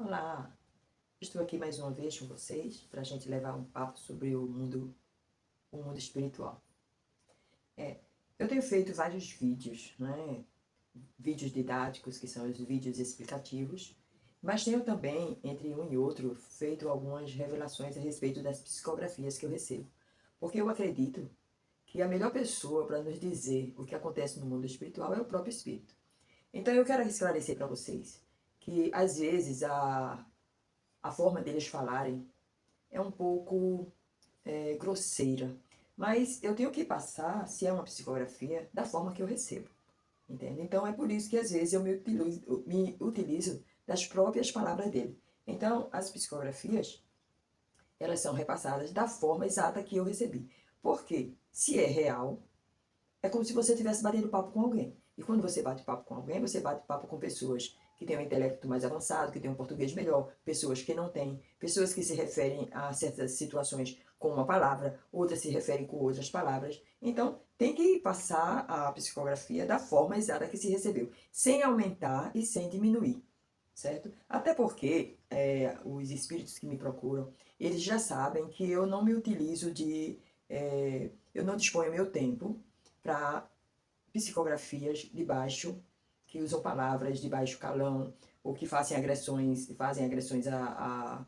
Olá, estou aqui mais uma vez com vocês para a gente levar um papo sobre o mundo espiritual. Eu tenho feito vários vídeos, né? Vídeos didáticos, que são os vídeos explicativos, mas tenho também, entre um e outro, feito algumas revelações a respeito das psicografias que eu recebo. Porque eu acredito que a melhor pessoa para nos dizer o que acontece no mundo espiritual é o próprio espírito. Então eu quero esclarecer para vocês que, às vezes, a forma deles falarem é um pouco grosseira. Mas eu tenho que passar, se é uma psicografia, da forma que eu recebo. Entende? Então é por isso que às vezes eu me utilizo das próprias palavras dele. Então as psicografias, elas são repassadas da forma exata que eu recebi. Porque se é real, é como se você estivesse batendo papo com alguém. E quando você bate papo com alguém, você bate papo com pessoas que têm um intelecto mais avançado, que têm um português melhor, pessoas que não têm, pessoas que se referem a certas situações com uma palavra, outras se referem com outras palavras. Então, tem que passar a psicografia da forma exata que se recebeu, sem aumentar e sem diminuir, certo? Até porque os espíritos que me procuram, eles já sabem que eu não me utilizo de... eu não disponho meu tempo para psicografias de baixo, que usam palavras de baixo calão, ou que fazem agressões à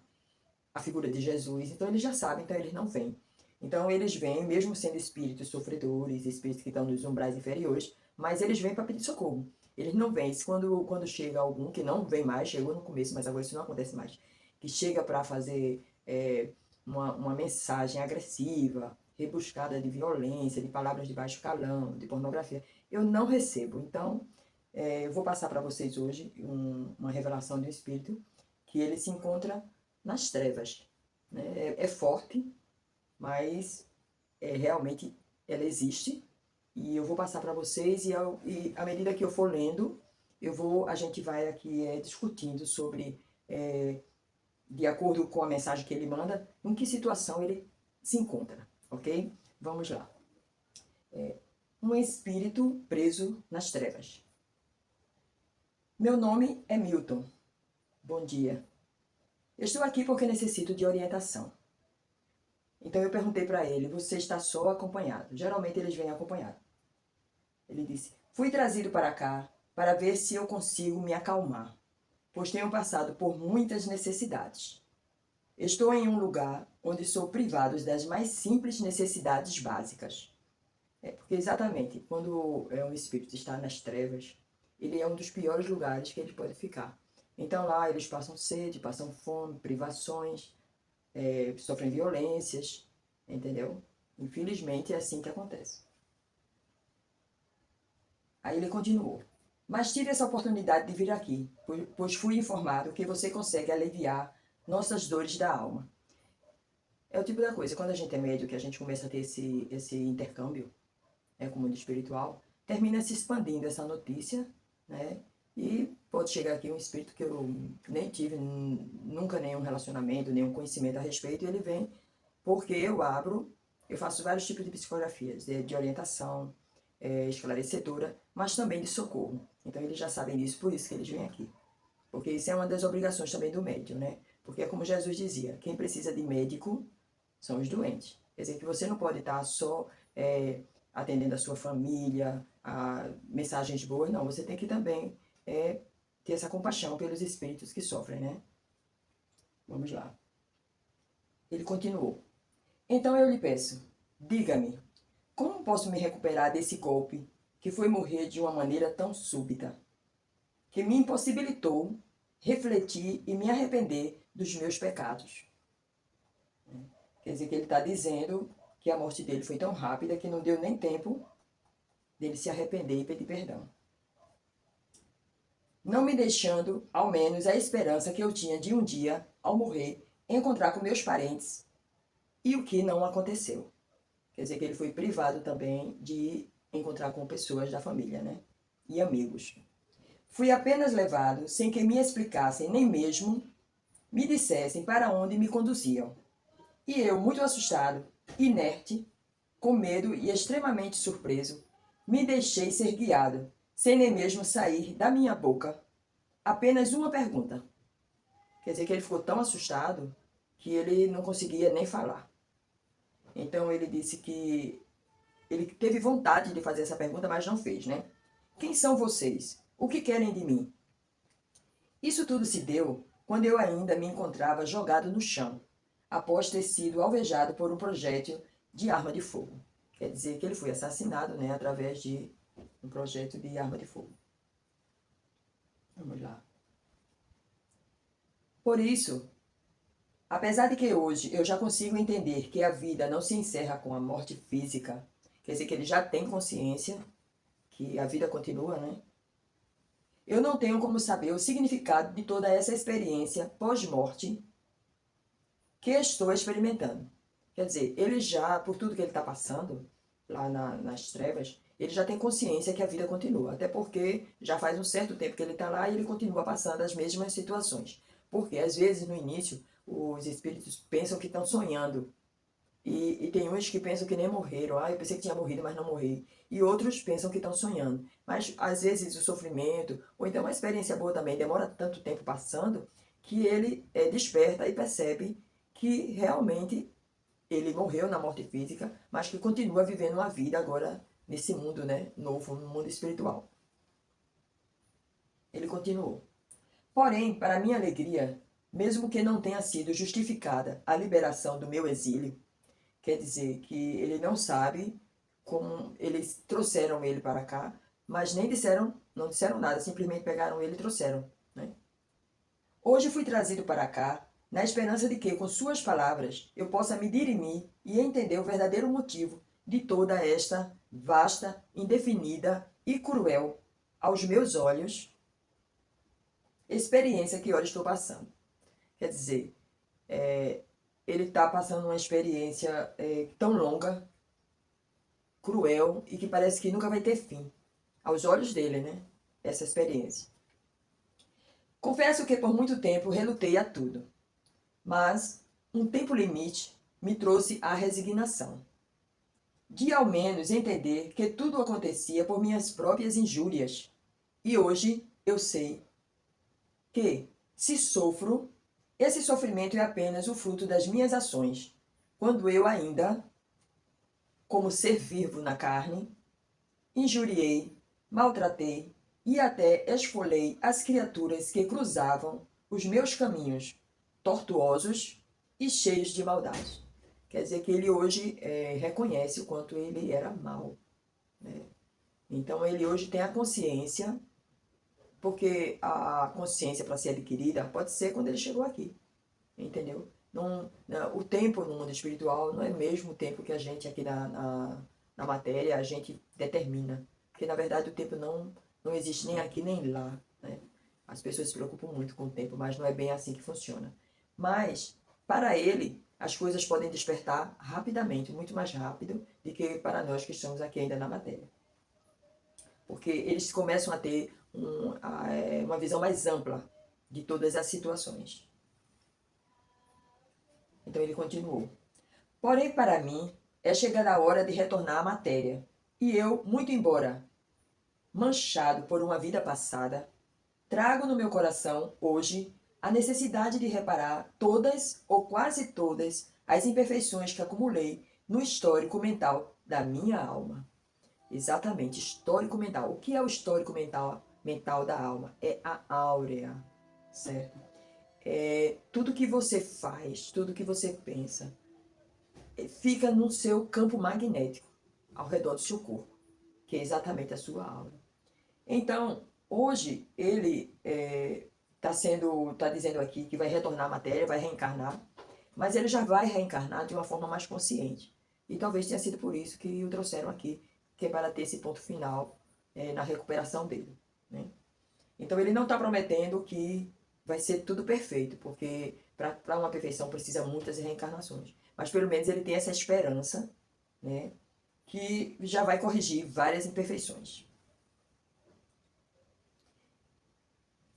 figura de Jesus. Então eles já sabem, então eles não vêm. Então eles vêm, mesmo sendo espíritos sofredores, espíritos que estão nos umbrais inferiores, mas eles vêm para pedir socorro. Eles não vêm. Quando chega algum, que não vem mais, chegou no começo, mas agora isso não acontece mais, que chega para fazer uma mensagem agressiva, rebuscada de violência, de palavras de baixo calão, de pornografia, eu não recebo. Então, eu vou passar para vocês hoje uma revelação do Espírito, que ele se encontra nas trevas. Né? É forte, mas realmente ela existe. E eu vou passar para vocês e à medida que eu for lendo, a gente vai aqui discutindo sobre, de acordo com a mensagem que ele manda, em que situação ele se encontra, ok? Vamos lá. Um espírito preso nas trevas. Meu nome é Milton. Bom dia. Estou aqui porque necessito de orientação. Então eu perguntei para ele, você está só ou acompanhado? Geralmente eles vêm acompanhado. Ele disse, fui trazido para cá para ver se eu consigo me acalmar, pois tenho passado por muitas necessidades. Estou em um lugar onde sou privado das mais simples necessidades básicas. Porque exatamente, quando um espírito está nas trevas, ele é um dos piores lugares que ele pode ficar. Então lá eles passam sede, passam fome, privações, sofrem violências, entendeu? Infelizmente é assim que acontece. Aí ele continuou. Mas tive essa oportunidade de vir aqui, pois fui informado que você consegue aliviar nossas dores da alma. É o tipo da coisa, quando a gente é médio, que a gente começa a ter esse intercâmbio com o mundo espiritual, termina se expandindo essa notícia, né? E pode chegar aqui um espírito que eu nem tive nunca nenhum relacionamento, nenhum conhecimento a respeito, e ele vem porque eu faço vários tipos de psicografias, de orientação, esclarecedora, mas também de socorro. Então eles já sabem disso, por isso que eles vêm aqui. Porque isso é uma das obrigações também do médium, né? Porque é como Jesus dizia, quem precisa de médico são os doentes. Quer dizer que você não pode estar só atendendo a sua família, a mensagens boas, não. Você tem que também ter essa compaixão pelos espíritos que sofrem, né? Vamos lá. Ele continuou. Então eu lhe peço, diga-me, como posso me recuperar desse golpe que foi morrer de uma maneira tão súbita, que me impossibilitou refletir e me arrepender dos meus pecados? Quer dizer que ele está dizendo que a morte dele foi tão rápida que não deu nem tempo dele se arrepender e pedir perdão. Não me deixando, ao menos, a esperança que eu tinha de um dia, ao morrer, encontrar com meus parentes, e o que não aconteceu. Quer dizer que ele foi privado também de encontrar com pessoas da família, né? E amigos. Fui apenas levado sem que me explicassem, nem mesmo me dissessem para onde me conduziam. E eu, muito assustado, inerte, com medo e extremamente surpreso, me deixei ser guiado, sem nem mesmo sair da minha boca apenas uma pergunta. Quer dizer que ele ficou tão assustado que ele não conseguia nem falar. Então ele disse que ele teve vontade de fazer essa pergunta, mas não fez, né? Quem são vocês? O que querem de mim? Isso tudo se deu quando eu ainda me encontrava jogado no chão, após ter sido alvejado por um projétil de arma de fogo. Quer dizer que ele foi assassinado, né, através de um projétil de arma de fogo. Vamos lá. Por isso, apesar de que hoje eu já consigo entender que a vida não se encerra com a morte física, quer dizer que ele já tem consciência que a vida continua, né? Eu não tenho como saber o significado de toda essa experiência pós-morte que estou experimentando. Quer dizer, ele já, por tudo que ele está passando lá nas trevas, ele já tem consciência que a vida continua. Até porque já faz um certo tempo que ele está lá e ele continua passando as mesmas situações. Porque às vezes no início os espíritos pensam que estão sonhando. E tem uns que pensam que nem morreram. Ah, eu pensei que tinha morrido, mas não morri. E outros pensam que estão sonhando. Mas às vezes o sofrimento, ou então uma experiência boa também, demora tanto tempo passando, que ele desperta e percebe que realmente ele morreu na morte física, mas que continua vivendo uma vida agora nesse mundo, né, novo, no mundo espiritual. Ele continuou. Porém, para minha alegria, mesmo que não tenha sido justificada a liberação do meu exílio, quer dizer que ele não sabe como eles trouxeram ele para cá, mas nem disseram, não disseram nada, simplesmente pegaram ele e trouxeram, né? Hoje fui trazido para cá na esperança de que, com suas palavras, eu possa me dirimir e entender o verdadeiro motivo de toda esta vasta, indefinida e cruel, aos meus olhos, experiência que hoje estou passando. Quer dizer, ele está passando uma experiência tão longa, cruel e que parece que nunca vai ter fim. Aos olhos dele, né? Essa experiência. Confesso que por muito tempo relutei a tudo, mas um tempo limite me trouxe à resignação. De ao menos entender que tudo acontecia por minhas próprias injúrias. E hoje eu sei que, se sofro, esse sofrimento é apenas o fruto das minhas ações, quando eu ainda, como ser vivo na carne, injuriei, maltratei e até esfolei as criaturas que cruzavam os meus caminhos, tortuosos e cheios de maldade. Quer dizer que ele hoje reconhece o quanto ele era mau, né? Então ele hoje tem a consciência, porque a consciência para ser adquirida pode ser quando ele chegou aqui, entendeu? Não, o tempo no mundo espiritual não é mesmo o tempo que a gente aqui na matéria a gente determina. Porque na verdade o tempo não existe nem aqui nem lá, né? As pessoas se preocupam muito com o tempo, mas não é bem assim que funciona. Mas, para ele, as coisas podem despertar rapidamente, muito mais rápido do que para nós que estamos aqui ainda na matéria. Porque eles começam a ter uma visão mais ampla de todas as situações. Então ele continuou. Porém, para mim, é chegada a hora de retornar à matéria. E eu, muito embora manchado por uma vida passada, trago no meu coração, hoje, a necessidade de reparar todas ou quase todas as imperfeições que acumulei no histórico mental da minha alma. Exatamente, histórico mental. O que é o histórico mental da alma? É a áurea, certo? É tudo que você faz, tudo que você pensa, fica no seu campo magnético, ao redor do seu corpo, que é exatamente a sua aura. Então, hoje, ele está dizendo aqui que vai retornar à matéria, vai reencarnar, mas ele já vai reencarnar de uma forma mais consciente. E talvez tenha sido por isso que o trouxeram aqui, que é para ter esse ponto final na recuperação dele, né? Então, ele não está prometendo que vai ser tudo perfeito, porque para uma perfeição precisa muitas reencarnações. Mas pelo menos ele tem essa esperança, né, que já vai corrigir várias imperfeições.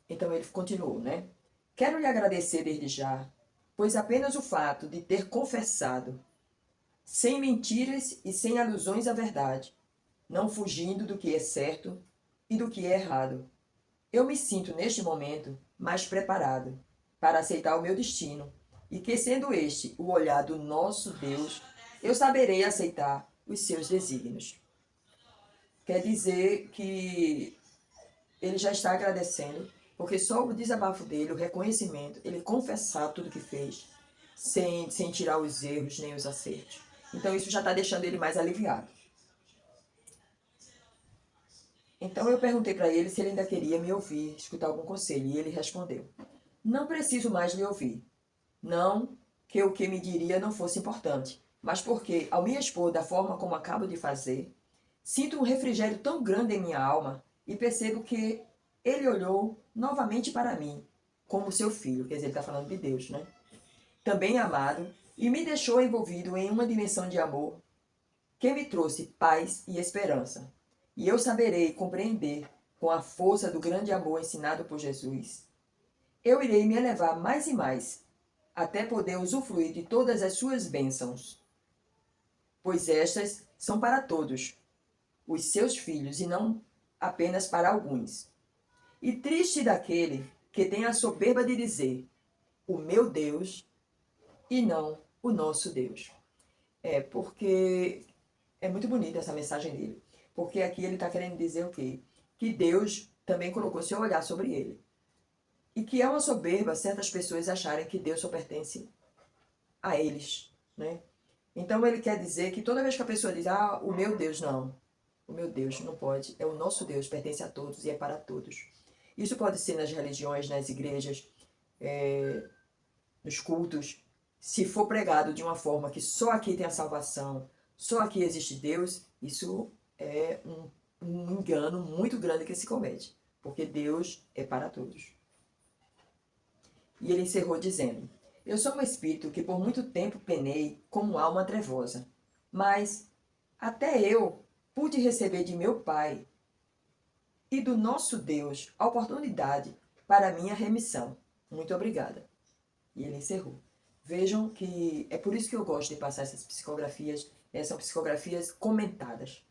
Então ele continuou, né? Quero lhe agradecer desde já, pois apenas o fato de ter confessado, sem mentiras e sem alusões à verdade, não fugindo do que é certo e do que é errado, eu me sinto neste momento mais preparado para aceitar o meu destino, e que, sendo este o olhar do nosso Deus, eu saberei aceitar os seus desígnios. Quer dizer que ele já está agradecendo, porque só o desabafo dele, o reconhecimento, ele confessar tudo que fez, sem tirar os erros nem os acertos. Então isso já está deixando ele mais aliviado. Então eu perguntei para ele se ele ainda queria me ouvir, escutar algum conselho, e ele respondeu: não preciso mais lhe ouvir. Não que o que me diria não fosse importante, mas porque, ao me expor da forma como acabo de fazer, sinto um refrigério tão grande em minha alma e percebo que ele olhou novamente para mim, como seu filho, quer dizer, ele está falando de Deus, né? Também amado, e me deixou envolvido em uma dimensão de amor que me trouxe paz e esperança. E eu saberei compreender, com a força do grande amor ensinado por Jesus, eu irei me elevar mais e mais, até poder usufruir de todas as suas bênçãos, pois estas são para todos, os seus filhos, e não apenas para alguns. E triste daquele que tem a soberba de dizer, o meu Deus, e não o nosso Deus. Porque é muito bonita essa mensagem dele. Porque aqui ele está querendo dizer o quê? Que Deus também colocou seu olhar sobre ele. E que é uma soberba certas pessoas acharem que Deus só pertence a eles, né? Então ele quer dizer que toda vez que a pessoa diz, ah, o meu Deus, não. O meu Deus não pode. É o nosso Deus, pertence a todos e é para todos. Isso pode ser nas religiões, nas igrejas, nos cultos. Se for pregado de uma forma que só aqui tem a salvação, só aqui existe Deus, isso é um engano muito grande que se comete. Porque Deus é para todos. E ele encerrou dizendo, eu sou um espírito que por muito tempo penei como alma trevosa, mas até eu pude receber de meu Pai e do nosso Deus a oportunidade para a minha remissão. Muito obrigada. E ele encerrou. Vejam que é por isso que eu gosto de passar essas psicografias, são psicografias comentadas,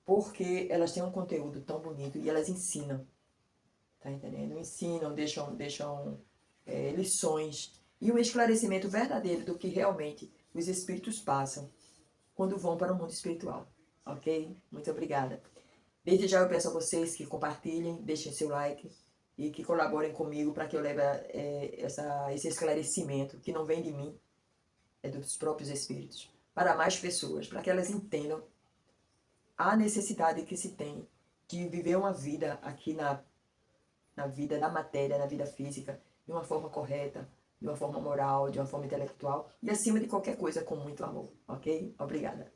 porque elas têm um conteúdo tão bonito e elas ensinam, tá entendendo? Ensinam, deixam lições e um esclarecimento verdadeiro do que realmente os espíritos passam quando vão para o mundo espiritual, ok? Muito obrigada. Desde já eu peço a vocês que compartilhem, deixem seu like e que colaborem comigo para que eu leve esse esclarecimento, que não vem de mim, é dos próprios espíritos, para mais pessoas, para que elas entendam a necessidade que se tem de viver uma vida aqui na vida da matéria, na vida física, de uma forma correta, de uma forma moral, de uma forma intelectual e acima de qualquer coisa com muito amor, ok? Obrigada.